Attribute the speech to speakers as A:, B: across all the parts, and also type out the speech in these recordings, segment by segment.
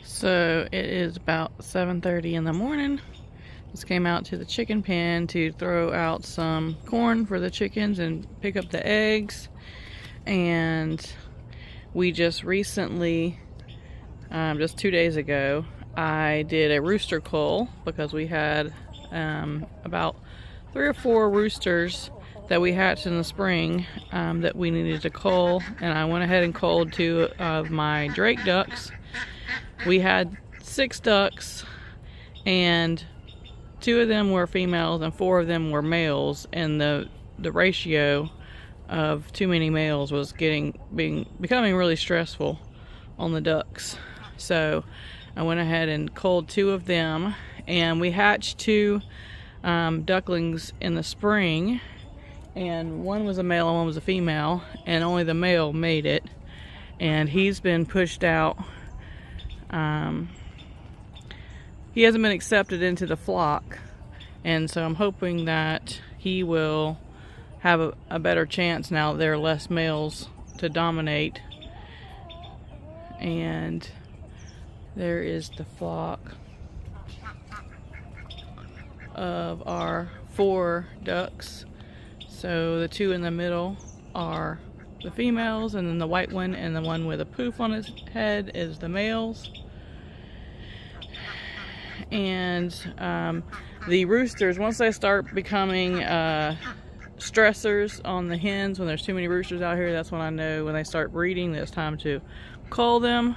A: So it is about 7:30 in the morning. Just came out to the chicken pen to throw out some corn for the chickens and pick up the eggs. And we just recently, just 2 days ago, I did a rooster cull because we had about 3 or 4 roosters that we hatched in the spring that we needed to cull, and I went ahead and culled 2 of my Drake ducks. We had 6 ducks, and 2 of them were females and 4 of them were males, and the ratio of too many males was becoming really stressful on the ducks. So I went ahead and culled 2 of them, and we hatched 2 ducklings in the spring, and one was a male and one was a female, and only the male made it, and he's been pushed out. He hasn't been accepted into the flock, and so I'm hoping that he will have a better chance now that there are less males to dominate. And there is the flock of our 4 ducks. So the 2 in the middle are the females, and then the white one and the one with a poof on his head is the males. And the roosters, once they start becoming stressors on the hens, when there's too many roosters out here, that's when I know when they start breeding that it's time to cull them.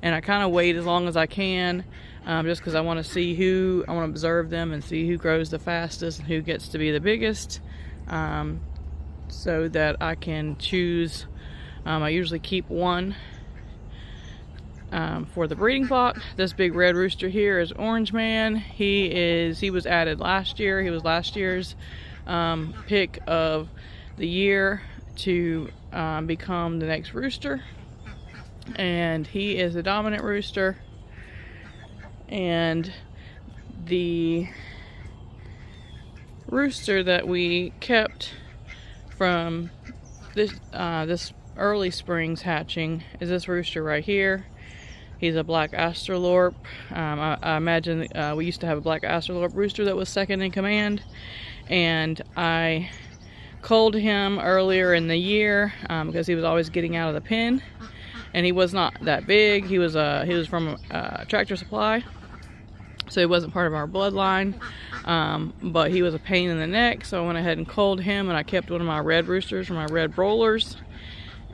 A: And I kind of wait as long as I can, just because I want to see I want to observe them and see who grows the fastest and who gets to be the biggest, so that I can choose. I usually keep one for the breeding flock. This big red rooster here is Orange Man. He was added last year. He was last year's pick of the year to become the next rooster, and he is a dominant rooster. And the rooster that we kept from this early spring's hatching is this rooster right here. He's a black Australorp. I imagine we used to have a black Australorp rooster that was second in command, and I culled him earlier in the year because he was always getting out of the pen, and he was not that big. He was from Tractor Supply, so he wasn't part of our bloodline, but he was a pain in the neck, so I went ahead and culled him, and I kept one of my red roosters from my red broilers.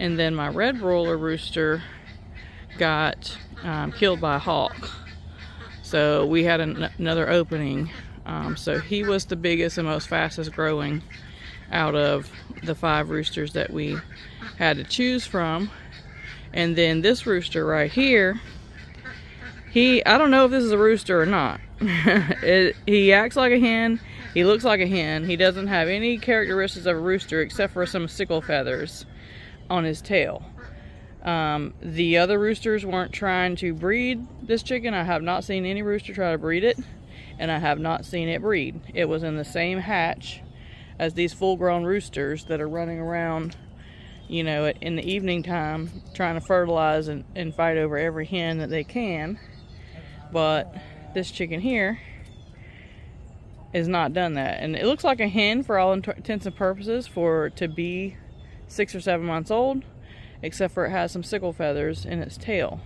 A: And then my red broiler rooster got killed by a hawk, so we had another opening. So he was the biggest and most fastest growing out of the 5 roosters that we had to choose from. And then this rooster right here, I don't know if this is a rooster or not. He acts like a hen, he looks like a hen, he doesn't have any characteristics of a rooster except for some sickle feathers on his tail. The other roosters weren't trying to breed this chicken. I have not seen any rooster try to breed it, and I have not seen it breed. It was in the same hatch as these full-grown roosters that are running around, you know, in the evening time trying to fertilize and fight over every hen that they can. But this chicken here is not done that, and it looks like a hen for all intents and purposes to be 6 or 7 months old, except for it has some sickle feathers in its tail.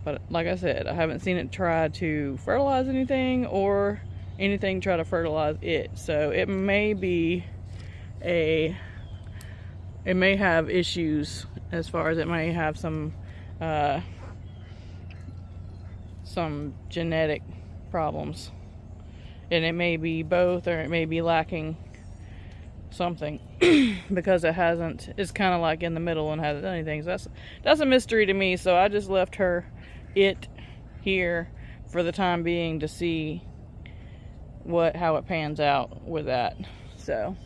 A: But like I said, I haven't seen it try to fertilize anything or anything try to fertilize it. So it may have issues as far as it may have some genetic problems. And it may be both, or it may be lacking something because it's kind of like in the middle and hasn't done anything. So that's a mystery to me, so I just left her here for the time being to see how it pans out with that. So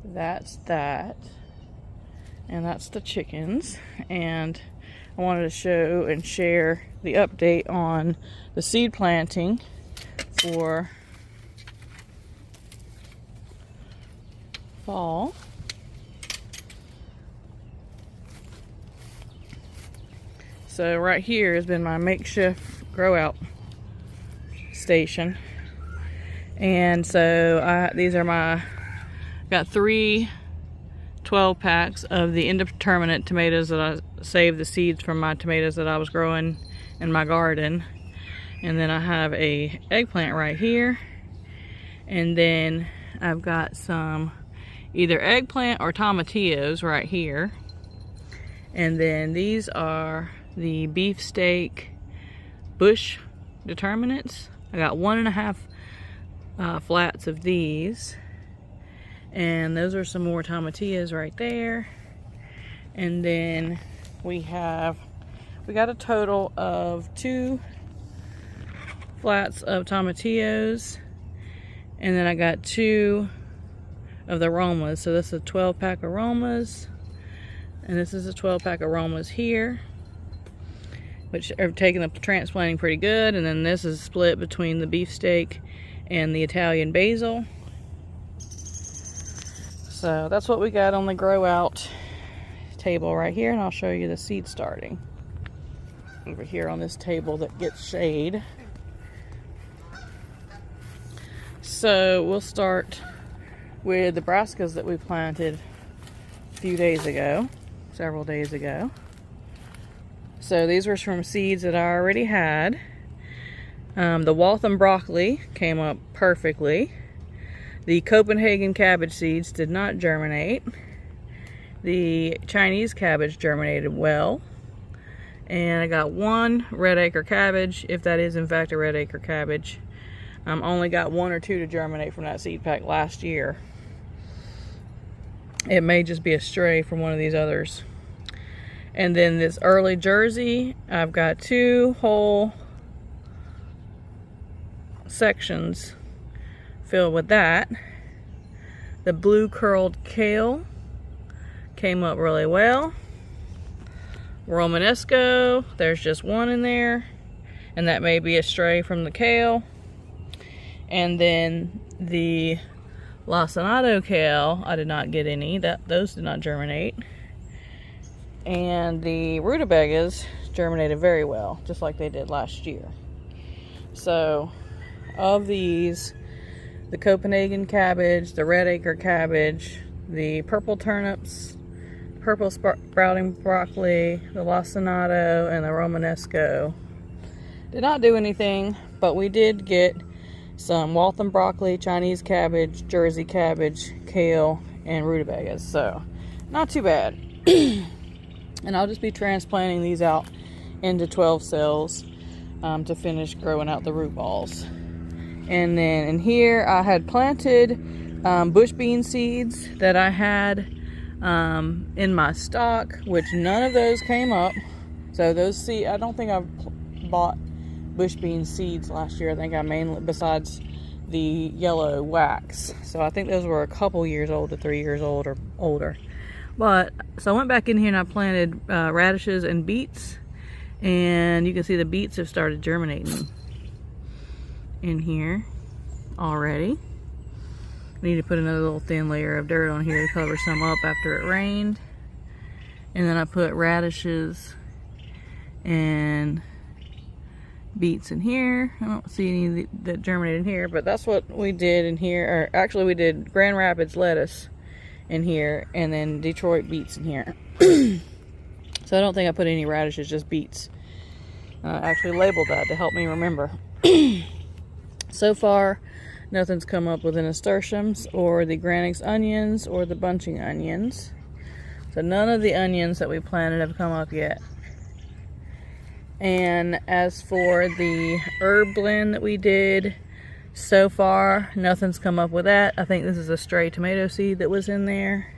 A: that's that, and that's the chickens. And I wanted to show and share the update on the seed planting for fall. So right here has been my makeshift grow out station. And so these are my, got 3 12 packs of the indeterminate tomatoes that I saved the seeds from my tomatoes that I was growing in my garden. And then I have a eggplant right here. And then I've got some either eggplant or tomatillos right here. And then these are the beefsteak bush determinants. I got 1.5 flats of these. And those are some more tomatillos right there. And then we got a total of 2 flats of tomatillos. And then I got 2 of the aromas. So this is a 12 pack aromas. And this is a 12 pack aromas here, which are taking the transplanting pretty good. And then this is split between the beefsteak and the Italian basil. So that's what we got on the grow out table right here, and I'll show you the seed starting over here on this table that gets shade. So we'll start with the brassicas that we planted a few days ago, several days ago. So these were from seeds that I already had. The Waltham broccoli came up perfectly. The Copenhagen cabbage seeds did not germinate. The Chinese cabbage germinated well. And I got 1 red acre cabbage, if that is in fact a red acre cabbage. Only got 1 or 2 to germinate from that seed pack last year. It may just be a stray from one of these others. And then this early Jersey, I've got 2 whole sections filled with that. The blue curled kale came up really well. Romanesco, there's just 1 in there, and that may be a stray from the kale. And then the lacinato kale, I did not get any. Those did not germinate. And the rutabagas germinated very well, just like they did last year. So of these, the Copenhagen cabbage, the red acre cabbage, the purple turnips, purple sprouting broccoli, the lacinato, and the romanesco did not do anything, but we did get some Waltham broccoli, Chinese cabbage, Jersey cabbage, kale, and rutabagas. So not too bad. And I'll just be transplanting these out into 12 cells to finish growing out the root balls. And then in here I had planted bush bean seeds that I had in my stock, which none of those came up. So those seeds, I don't think I've bought bush bean seeds last year. I think I mainly, besides the yellow wax. So I think those were a couple years old to 3 years old or older. But so I went back in here and I planted radishes and beets, and you can see the beets have started germinating in here already. I need to put another little thin layer of dirt on here to cover some up after it rained. And then I put radishes and beets in here. I don't see any that germinated in here, but that's what we did in here. Or actually we did Grand Rapids lettuce in here, and then Detroit beets in here. So I don't think I put any radishes, just beets. I actually labeled that to help me remember. So far, nothing's come up with the nasturtiums or the Granix onions or the bunching onions. So none of the onions that we planted have come up yet. And as for the herb blend that we did, so far nothing's come up with that. I think this is a stray tomato seed that was in there.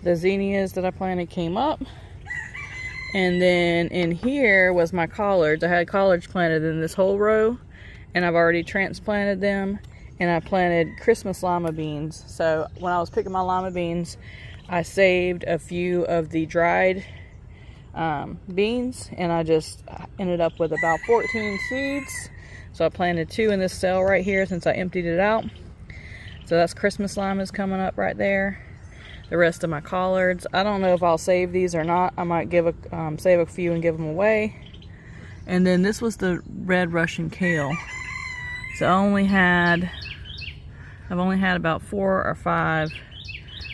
A: The zinnias that I planted came up. And then in here was my collards. I had collards planted in this whole row, and I've already transplanted them. And I planted Christmas lima beans. So when I was picking my lima beans, I saved a few of the dried beans, and I just ended up with about 14 seeds. So I planted 2 in this cell right here since I emptied it out. So that's Christmas limas coming up right there. the rest of my collards. I don't know if I'll save these or not. I might save a few and give them away. And then this was the red Russian kale. So I've only had about 4 or 5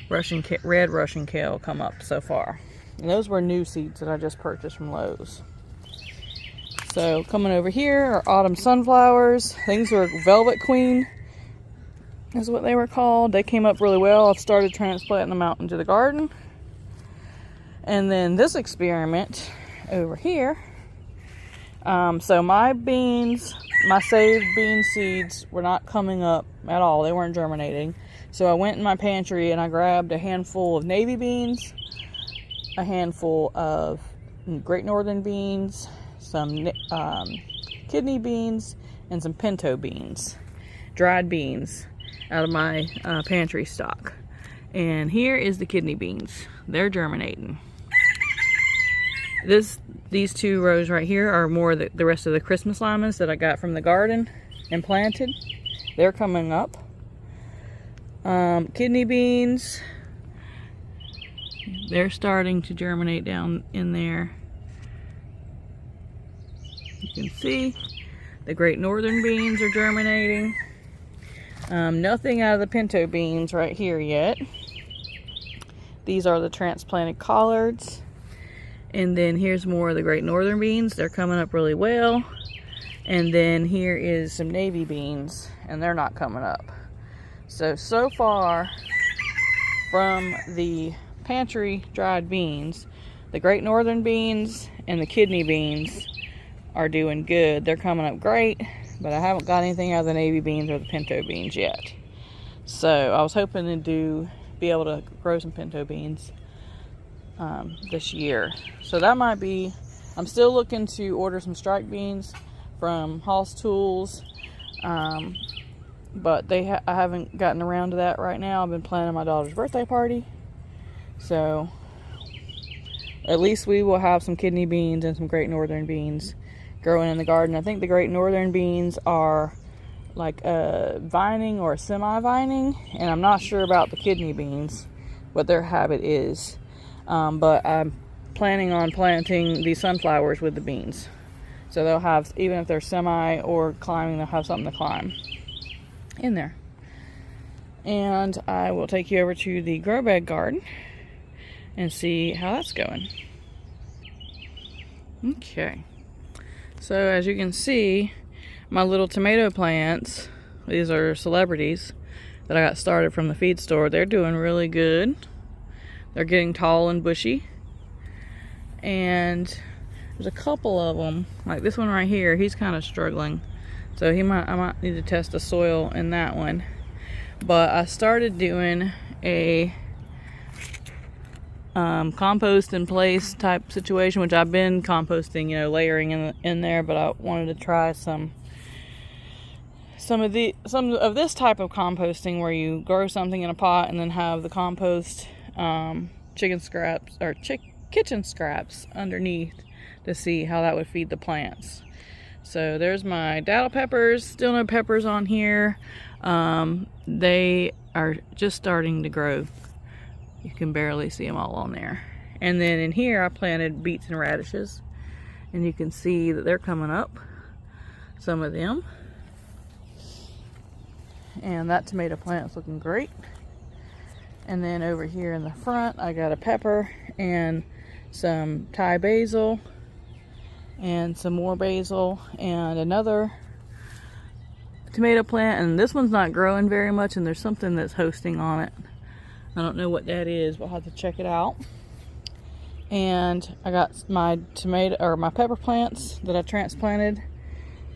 A: red Russian kale come up so far. And those were new seeds that I just purchased from Lowe's. So coming over here are autumn sunflowers. Things were Velvet Queen is what they were called. They came up really well. I've started transplanting them out into the garden. And then this experiment over here. So my beans, my saved bean seeds were not coming up at all. They weren't germinating. So I went in my pantry and I grabbed a handful of navy beans, a handful of Great Northern beans, some kidney beans, and some pinto beans, dried beans, out of my pantry stock. And here is the kidney beans. They're germinating. These 2 rows right here are more the rest of the Christmas limas that I got from the garden and planted. They're coming up. Kidney beans, they're starting to germinate down in there. You can see the Great Northern beans are germinating. Nothing out of the pinto beans right here yet. These are the transplanted collards. And then here's more of the Great Northern beans. They're coming up really well. And then here is some navy beans, and they're not coming up. So far from the pantry dried beans, the Great Northern beans and the kidney beans are doing good. They're coming up great, but I haven't got anything out of the navy beans or the pinto beans yet. So I was hoping to be able to grow some pinto beans this year. So that might be, I'm still looking to order some strike beans from Hoss Tools, but I haven't gotten around to that right now. I've been planning my daughter's birthday party, so at least we will have some kidney beans and some Great Northern beans growing in the garden. I think the Great Northern beans are like vining or semi-vining, and I'm not sure about the kidney beans, what their habit is. But I'm planning on planting these sunflowers with the beans. So they'll have, even if they're semi or climbing, they'll have something to climb in there. And I will take you over to the grow bed garden and see how that's going. Okay. So as you can see, my little tomato plants, these are celebrities that I got started from the feed store. They're doing really good. They're getting tall and bushy. And there's a couple of them, like this one right here, he's kind of struggling. So I might need to test the soil in that one. But I started doing a compost in place type situation, which I've been composting, layering in there, but I wanted to try some of this type of composting where you grow something in a pot and then have the compost chicken scraps or kitchen scraps underneath to see how that would feed the plants. So there's my daddle peppers. Still no peppers on here. They are just starting to grow. You can barely see them all on there. And then in here I planted beets and radishes, and you can see that they're coming up, some of them. And that tomato plant's looking great. And then over here in the front I got a pepper and some Thai basil and some more basil and another tomato plant, and this one's not growing very much, and there's something that's hosting on it. I don't know what that is, but I'll have to check it out. And I got my my pepper plants that I transplanted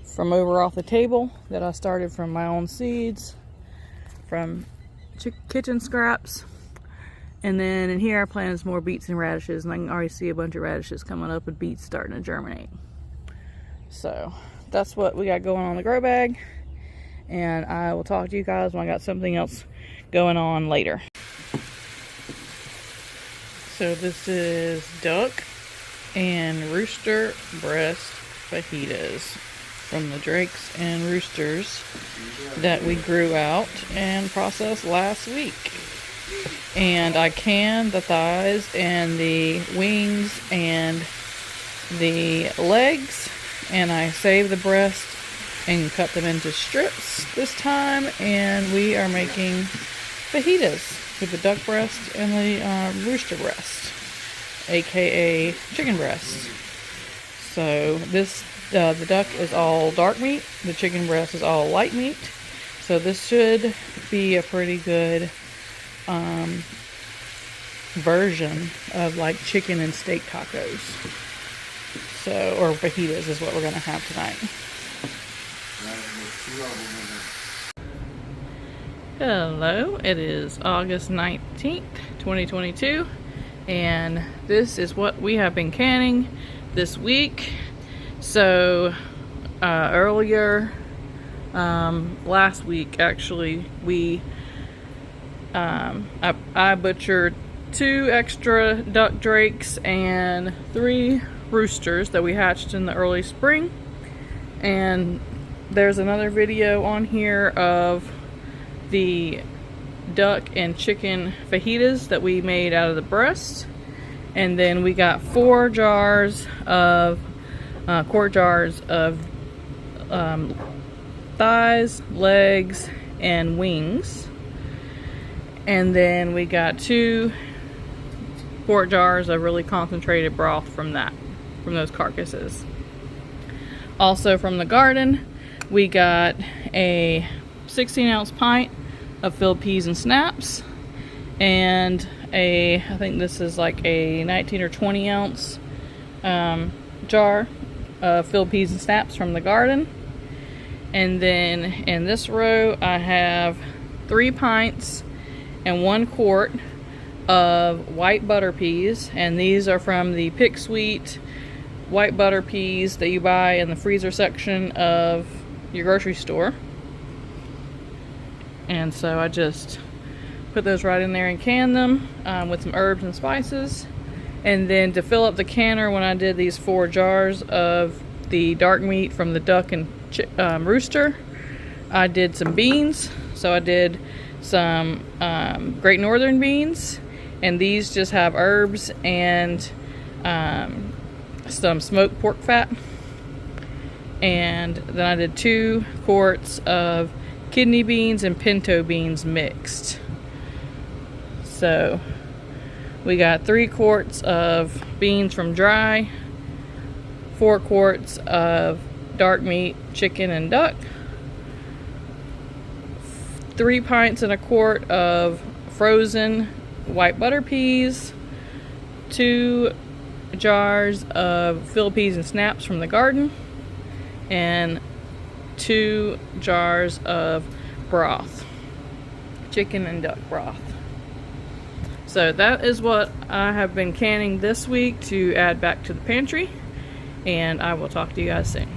A: from over off the table that I started from my own seeds, from kitchen scraps. And then in here I planted some more beets and radishes, and I can already see a bunch of radishes coming up with beets starting to germinate. So that's what we got going on the grow bag, and I will talk to you guys when I got something else going on later. So this is duck and rooster breast fajitas from the drakes and roosters that we grew out and processed last week. And I can the thighs and the wings and the legs, and I save the breast and cut them into strips this time. And we are making fajitas with the duck breast and the rooster breast, aka chicken breast. So this the duck is all dark meat, the chicken breast is all light meat. So this should be a pretty good version of like chicken and steak tacos. So, or fajitas is what we're gonna have tonight. Hello, it is August 19th, 2022, and this is what we have been canning this week. So, earlier, last week actually, I butchered 2 extra duck drakes and 3 roosters that we hatched in the early spring. And there's another video on here of the duck and chicken fajitas that we made out of the breast. And then we got 4 jars of quart jars of thighs, legs, and wings. And then we got 2 quart jars of really concentrated broth from those carcasses. Also from the garden, we got a 16-ounce pint of filled peas and snaps, and I think this is like a 19 or 20 ounce jar of filled peas and snaps from the garden. And then in this row, I have 3 pints and 1 quart of white butter peas, and these are from the Pick Sweet white butter peas that you buy in the freezer section of your grocery store. And so I just put those right in there and can them with some herbs and spices. And then to fill up the canner, when I did these 4 jars of the dark meat from the duck and rooster, I did some beans. So I did some Great Northern beans, and these just have herbs and some smoked pork fat. And then I did 2 quarts of kidney beans and pinto beans mixed. So we got 3 quarts of beans from dry, 4 quarts of dark meat, chicken and duck, 3 pints and a quart of frozen white butter peas, 2 jars of filled peas and snaps from the garden, and 2 jars of broth, chicken and duck broth. So that is what I have been canning this week to add back to the pantry, and I will talk to you guys soon.